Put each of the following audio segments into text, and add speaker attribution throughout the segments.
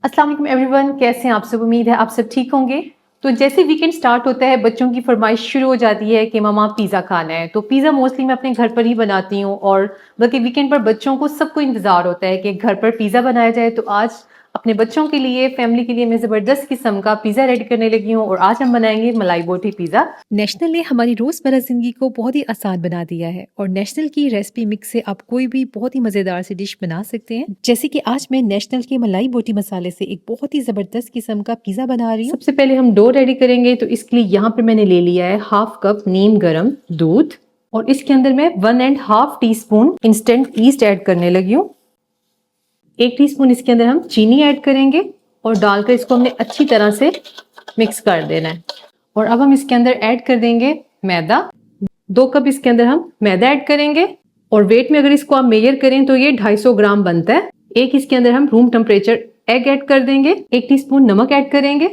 Speaker 1: अस्सलाम वालेकुम एवरीवन, कैसे हैं आप सब। उम्मीद है आप सब ठीक होंगे। तो जैसे वीकेंड स्टार्ट होता है बच्चों की फरमाइश शुरू हो जाती है कि मम्मा पिज़्ज़ा खाना है। तो पिज़्ज़ा मोस्टली मैं अपने घर पर ही बनाती हूँ और बल्कि वीकेंड पर बच्चों को सबको इंतज़ार होता है कि घर पर पिज़्ज़ा बनाया जाए। तो आज अपने बच्चों के लिए, फैमिली के लिए मैं ज़बरदस्त किस्म का पिज़्ज़ा रेडी करने लगी हूँ और आज हम बनाएंगे मलाई बोटी पिज़्ज़ा। नेशनल ने हमारी रोज़मर्रा ज़िंदगी को बहुत ही आसान बना दिया है और नेशनल की रेसिपी मिक्स से आप कोई भी बहुत ही मज़ेदार सी डिश बना सकते हैं। जैसे कि आज मैं नेशनल के मलाई बोटी मसाले से एक बहुत ही ज़बरदस्त किस्म का पिज़्ज़ा बना रही हूँ। सबसे पहले हम डो रेडी करेंगे, तो इसके लिए यहाँ पर मैंने ले लिया है 1/2 कप नीम गर्म दूध और इसके अंदर मैं 1.5 टीस्पून इंस्टेंट ईस्ट ऐड करने लगी हूँ। 1 टीस्पून इसके अंदर हम चीनी ऐड करेंगे और डालकर इसको हमने अच्छी तरह से मिक्स कर देना है। और अब हम इसके अंदर ऐड कर देंगे मैदा। 2 कप इसके अंदर हम मैदा ऐड करेंगे और वेट में अगर इसको आप मेजर करें तो ये 250 ग्राम बनता है। एक इसके अंदर हम रूम टेम्परेचर एग ऐड कर देंगे। 1 टीस्पून नमक ऐड करेंगे।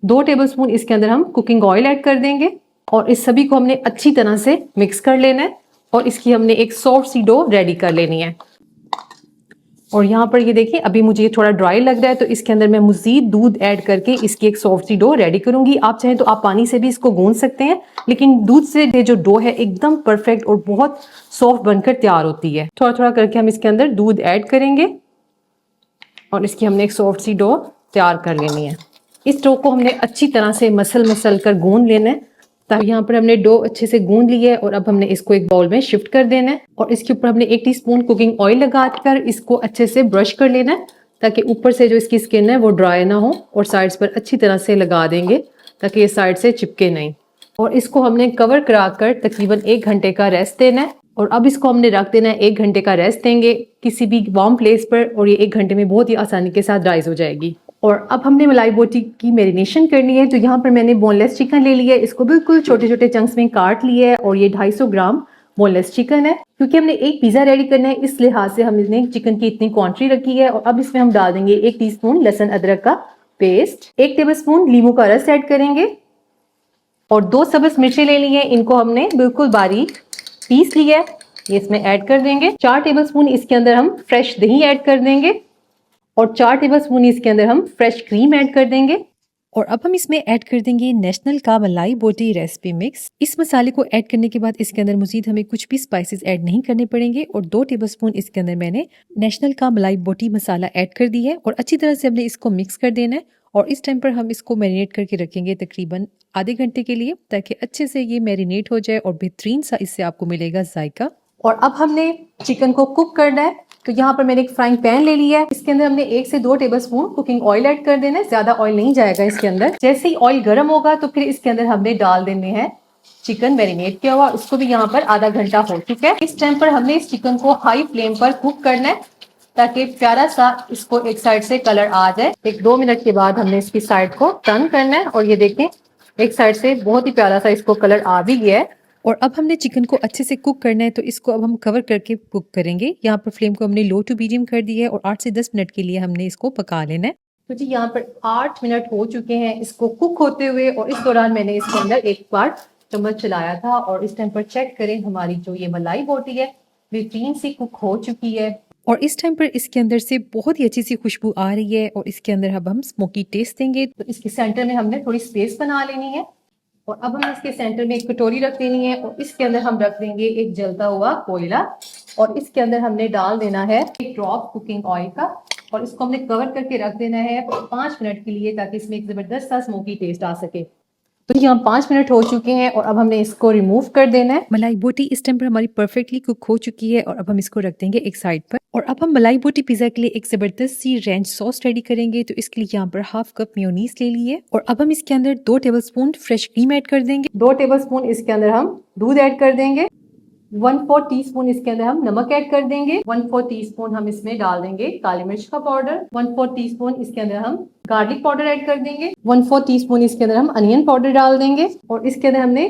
Speaker 1: 2 टेबलस्पून इसके अंदर हम कुकिंग ऑयल ऐड कर देंगे और इस सभी को हमने अच्छी तरह से मिक्स कर लेना है और इसकी हमने एक सॉफ्ट सी डो रेडी कर लेनी है। और यहाँ पर ये देखिए अभी मुझे ये थोड़ा ड्राई लग रहा है, तो इसके अंदर मैं मज़ीद दूध ऐड करके इसकी एक सॉफ्ट सी डो रेडी करूंगी। आप चाहें तो आप पानी से भी इसको गूंद सकते हैं, लेकिन दूध से ये जो डो है एकदम परफेक्ट और बहुत सॉफ्ट बनकर तैयार होती है। थोड़ा थोड़ा करके हम इसके अंदर दूध ऐड करेंगे और इसकी हमने एक सॉफ्ट सी डो तैयार कर लेनी है। इस डो को हमने अच्छी तरह से मसल कर गूंद लेना है। ताकि यहाँ पर हमने डो अच्छे से गूंद ली है और अब हमने इसको एक बाउल में शिफ्ट कर देना है और इसके ऊपर हमने 1 टीस्पून कुकिंग ऑयल लगाकर इसको अच्छे से ब्रश कर लेना है, ताकि ऊपर से जो इसकी स्किन है वो ड्राई ना हो और साइड्स पर अच्छी तरह से लगा देंगे ताकि ये साइड से चिपके नहीं। और इसको हमने कवर कराकर तकरीबन 1 घंटे का रेस्ट देना है और अब इसको हमने रख देना है। 1 घंटे का रेस्ट देंगे किसी भी वार्म प्लेस पर और ये 1 घंटे में बहुत ही आसानी के साथ राइज हो जाएगी। और अब हमने मलाई बोटी की मैरिनेशन करनी है। तो यहाँ पर मैंने बोनलेस चिकन ले लिया है, इसको बिल्कुल छोटे छोटे चंक्स में काट लिया है और ये 250 ग्राम बोनलेस चिकन है। क्योंकि हमने एक पिज़्ज़ा रेडी करना है इस लिहाज से हमने चिकन की इतनी क्वांटिटी रखी है। और अब इसमें हम डाल देंगे 1 टीस्पून लहसुन अदरक का पेस्ट, 1 टेबलस्पून नींबू का रस ऐड करेंगे और 2 सब्ज मिर्चें ले ली हैं, इनको हमने बिल्कुल बारीक पीस लिया है, ये इसमें ऐड कर देंगे। 4 टेबलस्पून इसके अंदर हम फ्रेश दही ऐड कर देंगे और 4 टेबलस्पून इसके अंदर हम फ्रेश क्रीम ऐड कर देंगे। और अब हम इसमें ऐड कर देंगे नेशनल का मलाई बोटी रेसिपी मिक्स। इस मसाले को ऐड करने के बाद इसके अंदर मजीद हमें कुछ भी स्पाइसेस ऐड नहीं करने पड़ेंगे और 2 टेबलस्पून इसके अंदर मैंने नेशनल का मलाई बोटी मसाला ऐड कर दी है और अच्छी तरह से हमने इसको मिक्स कर देना है। और इस टाइम पर हम इसको मैरिनेट करके रखेंगे तकरीबन आधे घंटे के लिए, ताकि अच्छे से ये मैरिनेट हो जाए और बेहतरीन सा इससे आपको मिलेगा जायका। और अब हमने चिकन को कुक करना है। तो यहाँ पर मैंने एक फ्राइंग पैन ले लिया है, इसके अंदर हमने 1 से 2 टेबलस्पून कुकिंग ऑयल ऐड कर देना है। ज्यादा ऑयल नहीं जाएगा इसके अंदर। जैसे ही ऑयल गर्म होगा तो फिर इसके अंदर हमने डाल देने हैं चिकन मैरिनेट किया हुआ, उसको भी यहाँ पर आधा घंटा हो चुका है। इस टाइम पर हमने इस चिकन को हाई फ्लेम पर कुक करना है ताकि प्यारा सा इसको एक साइड से कलर आ जाए। 1-2 मिनट के बाद हमने इसकी साइड को टर्न करना है और ये देखें एक साइड से बहुत ही प्यारा सा इसको कलर आ भी गया है। और अब हमने चिकन को अच्छे से कुक करना है, तो इसको अब हम कवर करके कुक करेंगे। यहाँ पर फ्लेम को हमने लो टू मीडियम कर दिया है और 8 से 10 मिनट के लिए हमने इसको पका लेना है। तो जी यहाँ पर 8 मिनट हो चुके हैं इसको कुक होते हुए और इस दौरान मैंने इसके अंदर एक बार चम्मच चलाया था और इस टाइम पर चेक करें हमारी जो ये मलाई बोटी है बेहतरीन सी कुक हो चुकी है। और इस टाइम पर इसके अंदर से बहुत ही अच्छी सी खुशबू आ रही है और इसके अंदर अब हम स्मोकी टेस्ट देंगे। तो इसके सेंटर में हमने थोड़ी स्पेस बना लेनी है और अब हम इसके सेंटर में एक कटोरी रख देनी है और इसके अंदर हम रख देंगे एक जलता हुआ कोयला और इसके अंदर हमने डाल देना है एक ड्रॉप कुकिंग ऑयल का और इसको हमने कवर करके रख देना है 5 मिनट के लिए, ताकि इसमें एक जबरदस्त सा स्मोकी टेस्ट आ सके। तो यहाँ 5 मिनट हो चुके हैं और अब हमने इसको रिमूव कर देना है। मलाई बोटी इस टाइम पर हमारी परफेक्टली कुक हो चुकी है और अब हम इसको रख देंगे एक साइड पर। और अब हम मलाई बोटी पिज्जा के लिए एक जबरदस्त सी रेंच सॉस रेडी करेंगे। तो इसके लिए यहाँ पर 1/2 कप मेयोनीज ले लिए और अब हम इसके अंदर 2 टेबलस्पून फ्रेश क्रीम ऐड कर देंगे। 2 टेबलस्पून इसके अंदर हम दूध ऐड कर देंगे। 1/4 टीस्पून इसके अंदर हम नमक ऐड कर देंगे। 1/4 टीस्पून हम इसमें डाल देंगे काली मिर्च का पाउडर। 1/4 टीस्पून इसके अंदर हम गार्लिक पाउडर ऐड कर देंगे। 1/4 टीस्पून इसके अंदर हम अनियन पाउडर डाल देंगे और इसके अंदर हमने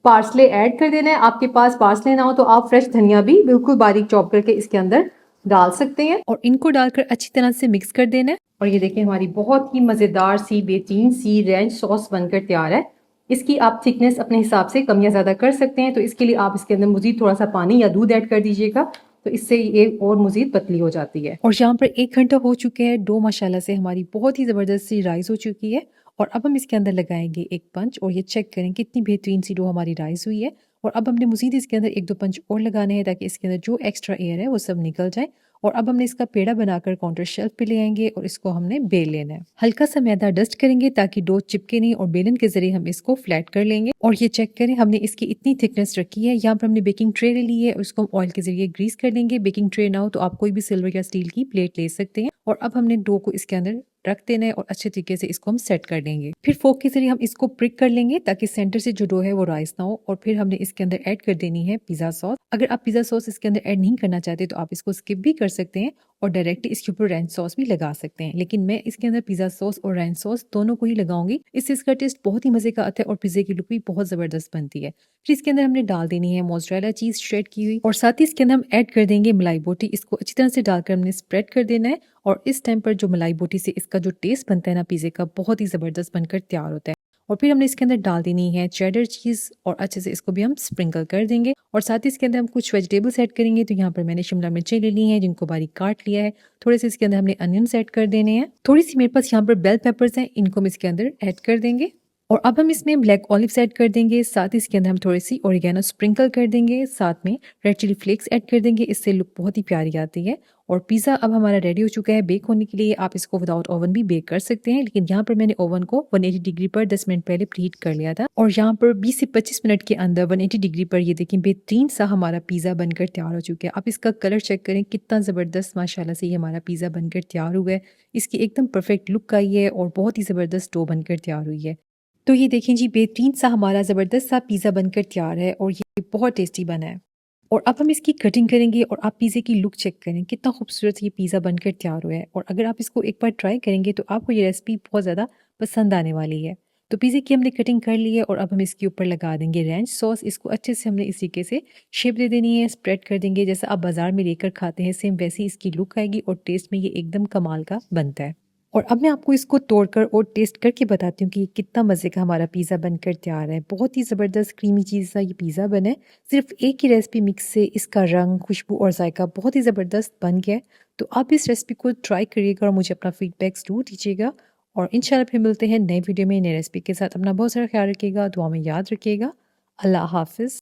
Speaker 1: पार्सले ऐड कर देना है। आपके पास पार्सले ना हो तो आप फ्रेश धनिया भी बिल्कुल बारीक चॉप करके इसके अंदर डाल सकते हैं और इनको डालकर अच्छी तरह से मिक्स कर देना है। और ये देखिए हमारी बहुत ही मजेदार सी बेहतरीन सी रेंच सॉस बनकर तैयार है। इसकी आप थिकनेस अपने हिसाब से कम या ज्यादा कर सकते हैं। तो इसके लिए आप इसके अंदर मजीद थोड़ा सा पानी या दूध ऐड कर दीजिएगा। तो इससे ये और मज़ीद पतली हो जाती है। और यहाँ पर 1 घंटा हो चुके हैं, डो माशाल्लाह से हमारी बहुत ही ज़बरदस्त सी राइज़ हो चुकी है। और अब हम इसके अंदर लगाएँगे एक पंच और ये चेक करें कितनी बेहतरीन सी डो हमारी राइज़ हुई है। और अब हमने मज़ीद इसके अंदर 1-2 पंच और लगाने हैं ताकि इसके अंदर जो एक्स्ट्रा एयर है वो सब निकल जाए। और अब हमने इसका पेड़ा बनाकर काउंटर शेल्फ पे ले आएँगे और इसको हमने बेल लेना है। हल्का सा मैदा डस्ट करेंगे ताकि डो चिपके नहीं और बेलन के ज़रिए हम इसको फ्लैट कर लेंगे। और ये चेक करें हमने इसकी इतनी थिकनेस रखी है। यहाँ पर हमने बेकिंग ट्रे ले ली है और उसको हम ऑयल के ज़रिए ग्रीस कर लेंगे। बेकिंग ट्रे ना हो तो आप कोई भी सिल्वर या स्टील की प्लेट ले सकते हैं। और अब हमने डो को इसके अंदर रख देना है और अच्छे तरीके से इसको हम सेट कर लेंगे। फिर फोक के ज़रिए हम इसको प्रिक कर लेंगे ताकि सेंटर से जो डो है वो राइस ना हो। और फिर हमने इसके अंदर ऐड कर देनी है पिज़्ज़ा सॉस। अगर आप पिज़्ज़ा सॉस इसके अंदर ऐड नहीं करना चाहते तो आप इसको स्किप भी कर सकते हैं और डायरेक्टली इसके ऊपर रैंच सॉस भी लगा सकते हैं। लेकिन मैं इसके अंदर पिज़्ज़ा सॉस और रैंच सॉस दोनों को ही लगाऊंगी। इससे इसका टेस्ट बहुत ही मज़े का आता है और पिज़्ज़े की लुक भी बहुत ज़बरदस्त बनती है। फिर इसके अंदर हमने डाल देनी है मोज़रेला चीज़ श्रेड की हुई और साथ ही इसके अंदर हम ऐड कर देंगे मलाई बोटी। इसको अच्छी तरह से डालकर हमने स्प्रेड कर देना है। और इस टाइम पर जो मलाई बोटी से इसका जो टेस्ट बनता है ना पिज़्ज़े का, बहुत ही ज़बरदस्त बनकर तैयार होता है। और फिर हमने इसके अंदर डाल देनी है चेडर चीज़ और अच्छे से इसको भी हम स्प्रिंकल कर देंगे। और साथ ही इसके अंदर हम कुछ वेजिटेबल्स ऐड करेंगे। तो यहाँ पर मैंने शिमला मिर्चें ले ली हैं जिनको बारीक काट लिया है। थोड़े से इसके अंदर हमने अनियंस ऐड कर देने हैं। थोड़ी सी मेरे पास यहाँ पर बेल पेपर्स हैं, इनको हम इसके अंदर ऐड कर देंगे। और अब हम इसमें ब्लैक ऑलिव्स ऐड कर देंगे। साथ ही इसके अंदर हम थोड़ी सी ओरिगेनो स्प्रिंकल कर देंगे। साथ में रेड चिली फ्लेक्स ऐड कर देंगे, इससे लुक बहुत ही प्यारी आती है। और पिज़्ज़ा अब हमारा रेडी हो चुका है बेक होने के लिए। आप इसको विदाउट ओवन भी बेक कर सकते हैं, लेकिन यहाँ पर मैंने ओवन को 180 डिग्री पर 10 मिनट पहले प्रीहीट कर लिया था। और यहाँ पर 20 से 25 मिनट के अंदर 180 डिग्री पर ये देखिए बेहतरीन सा हमारा पिज़्ज़ा बनकर तैयार हो चुका है। आप इसका कलर चेक करें कितना ज़बरदस्त माशाल्लाह से ये हमारा पिज़्ज़ा बनकर तैयार हुआ है। इसकी एकदम परफेक्ट लुक आई है और बहुत ही ज़बरदस्त डो बनकर तैयार हुई है। तो ये देखें जी बेहतरीन सा हमारा ज़बरदस्त सा पिज़्ज़ा बनकर तैयार है और ये बहुत टेस्टी बना है। और अब हम इसकी कटिंग करेंगे और आप पिज़्ज़े की लुक चेक करें कितना खूबसूरत ये पिज़्ज़ा बनकर तैयार हुआ है। और अगर आप इसको एक बार ट्राई करेंगे तो आपको ये रेसिपी बहुत ज़्यादा पसंद आने वाली है। तो पिज़्ज़े की हमने कटिंग कर ली है और अब हम इसके ऊपर लगा देंगे रैंच सॉस। इसको अच्छे से हमने इस तरीके से शेप दे देनी है, स्प्रेड कर देंगे जैसा आप बाज़ार में लेकर खाते हैं सेम वैसी इसकी लुक आएगी और टेस्ट में ये एकदम कमाल का बनता है। और अब मैं आपको इसको तोड़कर और टेस्ट करके बताती हूँ कि ये कितना मज़े का हमारा पिज़्ज़ा बनकर तैयार है। बहुत ही ज़बरदस्त क्रीमी चीज़ सा ये पिज़्ज़ा बना है। सिर्फ एक ही रेसिपी मिक्स से इसका रंग, खुशबू और जायका बहुत ही ज़बरदस्त बन गया है। तो आप इस रेसिपी को ट्राई करिएगा और मुझे अपना फीडबैक ज़रूर दीजिएगा। और इंशाल्लाह फिर मिलते हैं नए वीडियो में नए रेसिपी के साथ। अपना बहुत सारा ख्याल रखिएगा, दुआ में याद रखिएगा। अल्लाह हाफ़िज़।